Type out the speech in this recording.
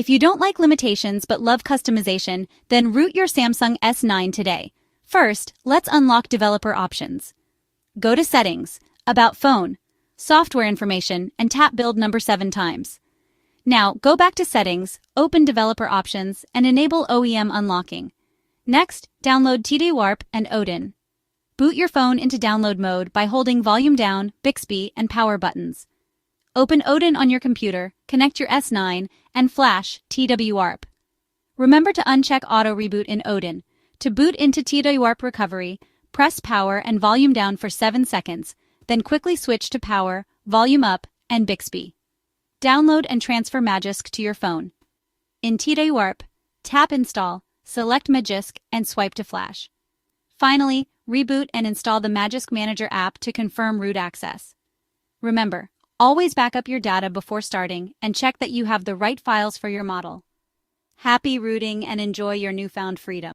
If you don't like limitations but love customization, then root your Samsung S9 today. First, let's unlock developer options. Go to Settings, About Phone, Software Information, and tap Build number 7 times. Now, go back to Settings, open Developer Options, and enable OEM unlocking. Next, download TD-Warp and Odin. Boot your phone into download mode by holding Volume Down, Bixby, and Power buttons. Open Odin on your computer, connect your S9, and flash TD-Warp. Remember to uncheck Auto Reboot in Odin. To boot into TD-Warp Recovery, press Power and Volume Down for 7 seconds, then quickly switch to Power, Volume Up, and Bixby. Download and transfer Magisk to your phone. In TD-Warp, tap Install, select Magisk, and swipe to flash. Finally, reboot and install the Magisk Manager app to confirm root access. Remember, always back up your data before starting and check that you have the right files for your model. Happy rooting and enjoy your newfound freedom.